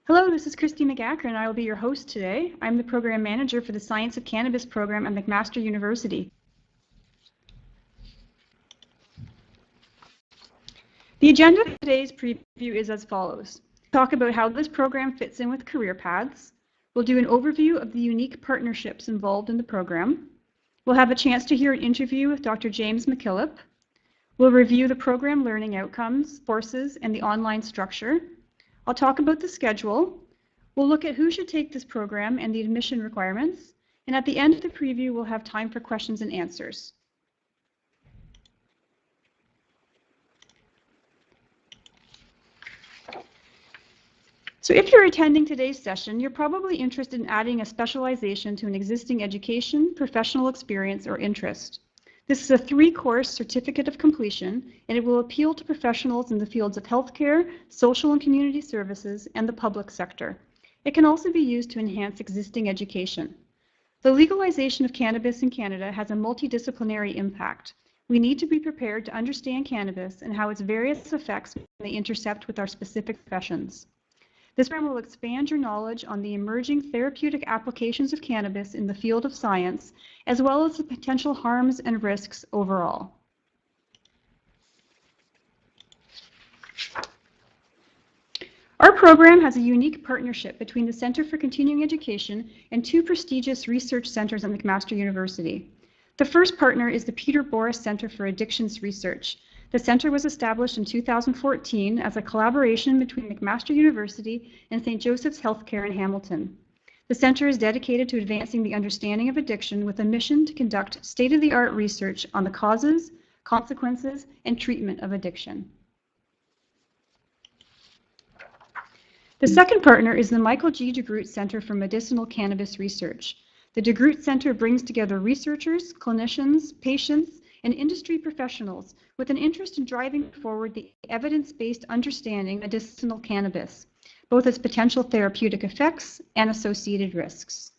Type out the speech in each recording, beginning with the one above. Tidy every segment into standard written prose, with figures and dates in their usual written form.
Hello, this is Christy McAcker and I will be your host today. I'm the Program Manager for the Science of Cannabis program at McMaster University. The agenda for today's preview is as follows. We'll talk about how this program fits in with career paths. We'll do an overview of the unique partnerships involved in the program. We'll have a chance to hear an interview with Dr. James McKillop. We'll review the program learning outcomes, courses, and the online structure. I'll talk about the schedule. We'll look at who should take this program and the admission requirements. And at the end of the preview, we'll have time for questions and answers. So if you're attending today's session, you're probably interested in adding a specialization to an existing education, professional experience, or interest. This is a 3-course certificate of completion, and it will appeal to professionals in the fields of healthcare, social and community services, and the public sector. It can also be used to enhance existing education. The legalization of cannabis in Canada has a multidisciplinary impact. We need to be prepared to understand cannabis and how its various effects may intercept with our specific professions. This program will expand your knowledge on the emerging therapeutic applications of cannabis in the field of science, as well as the potential harms and risks overall. Our program has a unique partnership between the Centre for Continuing Education and 2 prestigious research centres at McMaster University. The first partner is the Peter Boris Centre for Addictions Research. The centre was established in 2014 as a collaboration between McMaster University and St. Joseph's Healthcare in Hamilton. The centre is dedicated to advancing the understanding of addiction with a mission to conduct state-of-the-art research on the causes, consequences, and treatment of addiction. The second partner is the Michael G. DeGroote Centre for Medicinal Cannabis Research. The DeGroote Centre brings together researchers, clinicians, patients, and industry professionals with an interest in driving forward the evidence-based understanding of medicinal cannabis, both its potential therapeutic effects and associated risks.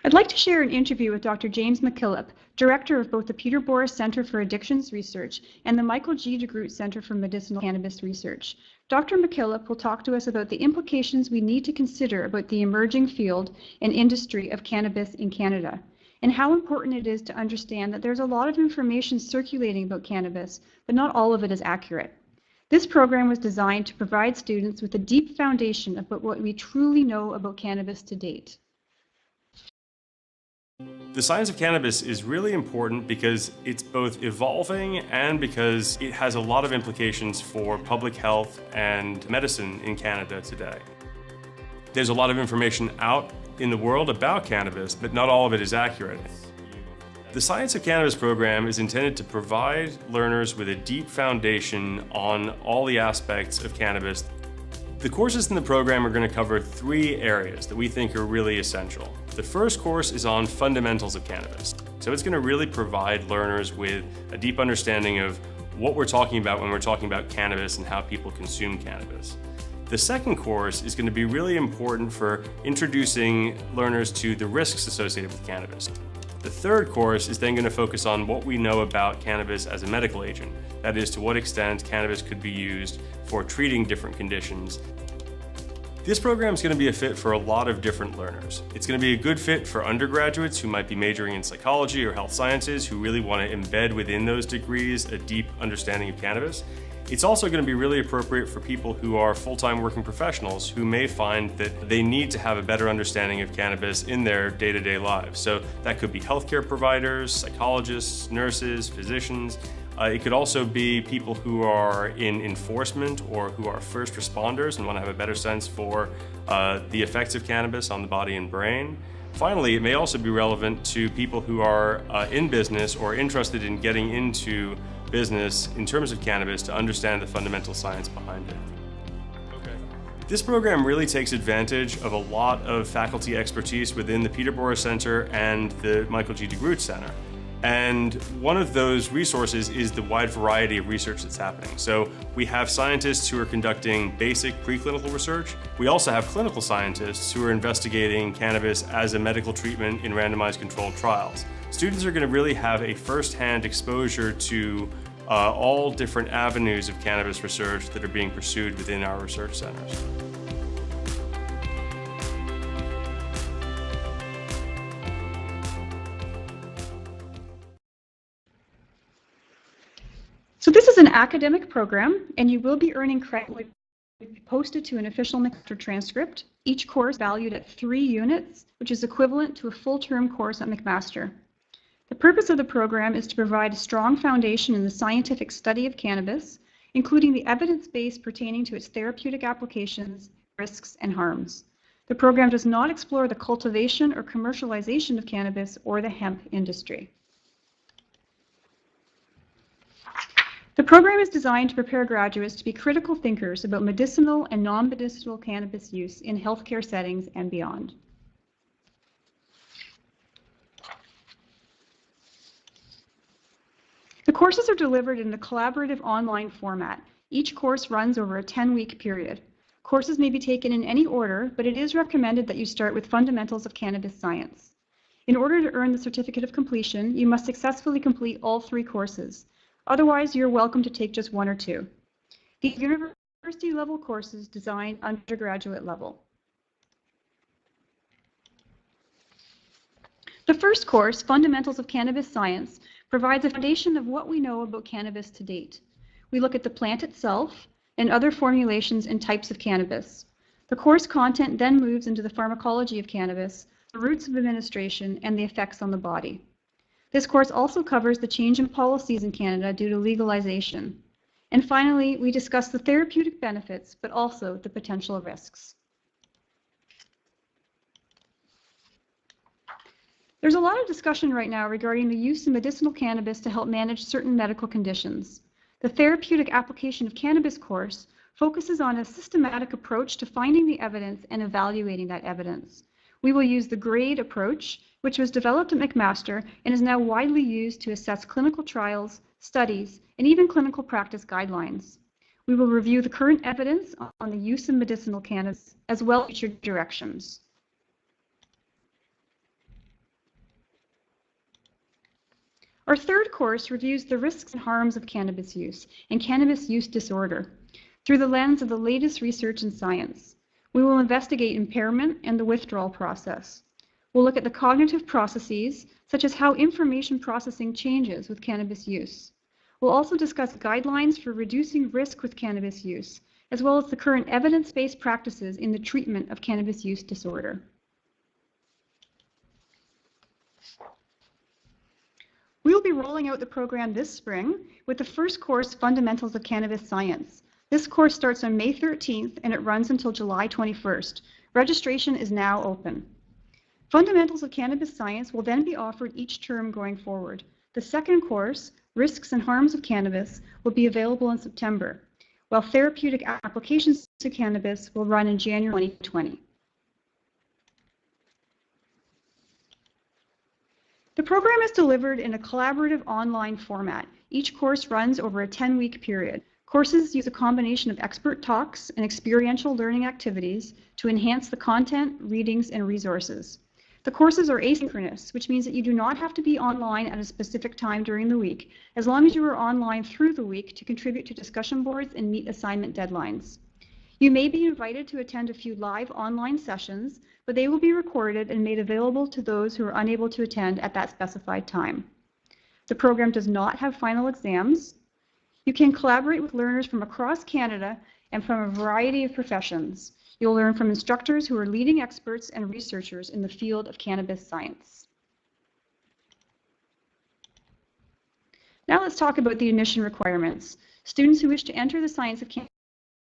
I'd like to share an interview with Dr. James McKillop, Director of both the Peter Boris Centre for Addictions Research and the Michael G. DeGroote Centre for Medicinal Cannabis Research. Dr. McKillop will talk to us about the implications we need to consider about the emerging field and industry of cannabis in Canada, and how important it is to understand that there's a lot of information circulating about cannabis, but not all of it is accurate. This program was designed to provide students with a deep foundation about what we truly know about cannabis to date. The science of cannabis is really important because it's both evolving and because it has a lot of implications for public health and medicine in Canada today. There's a lot of information out in the world about cannabis, but not all of it is accurate. The Science of Cannabis program is intended to provide learners with a deep foundation on all the aspects of cannabis. The courses in the program are going to cover 3 areas that we think are really essential. The first course is on fundamentals of cannabis. So it's going to really provide learners with a deep understanding of what we're talking about when we're talking about cannabis and how people consume cannabis. The second course is going to be really important for introducing learners to the risks associated with cannabis. The third course is then going to focus on what we know about cannabis as a medical agent. That is, to what extent cannabis could be used for treating different conditions. This program is going to be a fit for a lot of different learners. It's going to be a good fit for undergraduates who might be majoring in psychology or health sciences who really want to embed within those degrees a deep understanding of cannabis. It's also going to be really appropriate for people who are full-time working professionals who may find that they need to have a better understanding of cannabis in their day-to-day lives. So that could be healthcare providers, psychologists, nurses, physicians. It could also be people who are in enforcement or who are first responders and want to have a better sense for the effects of cannabis on the body and brain. Finally, it may also be relevant to people who are in business or interested in getting into business in terms of cannabis to understand the fundamental science behind it. This program really takes advantage of a lot of faculty expertise within the Peter Boris Centre and the Michael G. DeGroote Centre. And one of those resources is the wide variety of research that's happening. So we have scientists who are conducting basic preclinical research. We also have clinical scientists who are investigating cannabis as a medical treatment in randomized controlled trials. Students are going to really have a first-hand exposure to all different avenues of cannabis research that are being pursued within our research centers. So this is an academic program, and you will be earning credit when posted to an official McMaster transcript. Each course valued at 3 units, which is equivalent to a full-term course at McMaster. The purpose of the program is to provide a strong foundation in the scientific study of cannabis, including the evidence base pertaining to its therapeutic applications, risks, and harms. The program does not explore the cultivation or commercialization of cannabis or the hemp industry. The program is designed to prepare graduates to be critical thinkers about medicinal and non-medicinal cannabis use in healthcare settings and beyond. The courses are delivered in a collaborative online format. Each course runs over a 10-week period. Courses may be taken in any order, but it is recommended that you start with Fundamentals of Cannabis Science. In order to earn the certificate of completion, you must successfully complete all 3 courses. Otherwise, you're welcome to take just 1 or 2. These university-level courses designed undergraduate level. The first course, Fundamentals of Cannabis Science, provides a foundation of what we know about cannabis to date. We look at the plant itself and other formulations and types of cannabis. The course content then moves into the pharmacology of cannabis, the routes of administration, and the effects on the body. This course also covers the change in policies in Canada due to legalization. And finally, we discuss the therapeutic benefits, but also the potential risks. There's a lot of discussion right now regarding the use of medicinal cannabis to help manage certain medical conditions. The therapeutic application of cannabis course focuses on a systematic approach to finding the evidence and evaluating that evidence. We will use the GRADE approach, which was developed at McMaster and is now widely used to assess clinical trials, studies, and even clinical practice guidelines. We will review the current evidence on the use of medicinal cannabis, as well as future directions. Our third course reviews the risks and harms of cannabis use and cannabis use disorder through the lens of the latest research in science. We will investigate impairment and the withdrawal process. We'll look at the cognitive processes, such as how information processing changes with cannabis use. We'll also discuss guidelines for reducing risk with cannabis use, as well as the current evidence-based practices in the treatment of cannabis use disorder. We will be rolling out the program this spring with the first course, Fundamentals of Cannabis Science. This course starts on May 13th and it runs until July 21st. Registration is now open. Fundamentals of Cannabis Science will then be offered each term going forward. The second course, Risks and Harms of Cannabis, will be available in September, while Therapeutic Applications to Cannabis will run in January 2020. The program is delivered in a collaborative online format. Each course runs over a 10-week period. Courses use a combination of expert talks and experiential learning activities to enhance the content, readings, and resources. The courses are asynchronous, which means that you do not have to be online at a specific time during the week, as long as you are online through the week to contribute to discussion boards and meet assignment deadlines. You may be invited to attend a few live online sessions, but they will be recorded and made available to those who are unable to attend at that specified time. The program does not have final exams. You can collaborate with learners from across Canada and from a variety of professions. You'll learn from instructors who are leading experts and researchers in the field of cannabis science. Now let's talk about the admission requirements. Students who wish to enter the Science of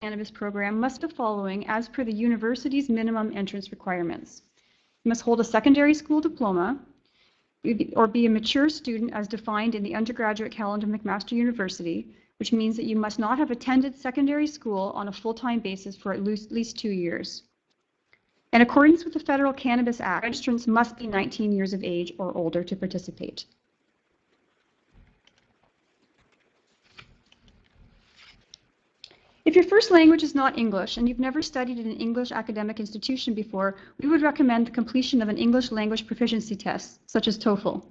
Cannabis program must do the following as per the university's minimum entrance requirements. You must hold a secondary school diploma or be a mature student as defined in the undergraduate calendar of McMaster University, which means that you must not have attended secondary school on a full-time basis for at least 2 years. In accordance with the Federal Cannabis Act, registrants must be 19 years of age or older to participate. If your first language is not English and you've never studied in an English academic institution before, we would recommend the completion of an English language proficiency test, such as TOEFL.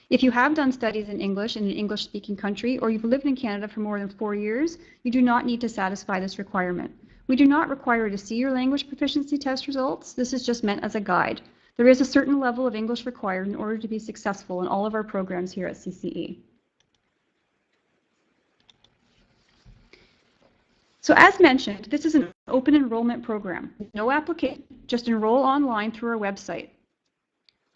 If you have done studies in English in an English-speaking country, or you've lived in Canada for more than 4 years, you do not need to satisfy this requirement. We do not require you to see your language proficiency test results. This is just meant as a guide. There is a certain level of English required in order to be successful in all of our programs here at CCE. So as mentioned, this is an open enrollment program. No application, just enroll online through our website.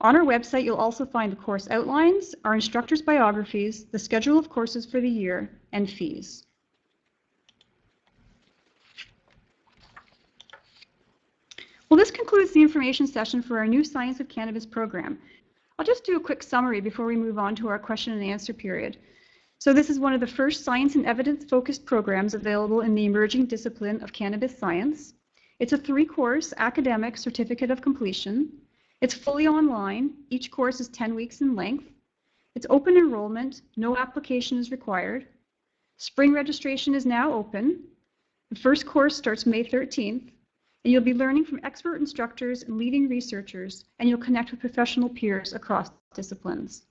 On our website, you'll also find the course outlines, our instructors' biographies, the schedule of courses for the year, and fees. Well, this concludes the information session for our new Science of Cannabis program. I'll just do a quick summary before we move on to our question and answer period. So this is one of the first science and evidence-focused programs available in the emerging discipline of cannabis science. It's a 3-course academic certificate of completion. It's fully online. Each course is 10 weeks in length. It's open enrollment. No application is required. Spring registration is now open. The first course starts May 13th, and you'll be learning from expert instructors and leading researchers, and you'll connect with professional peers across disciplines.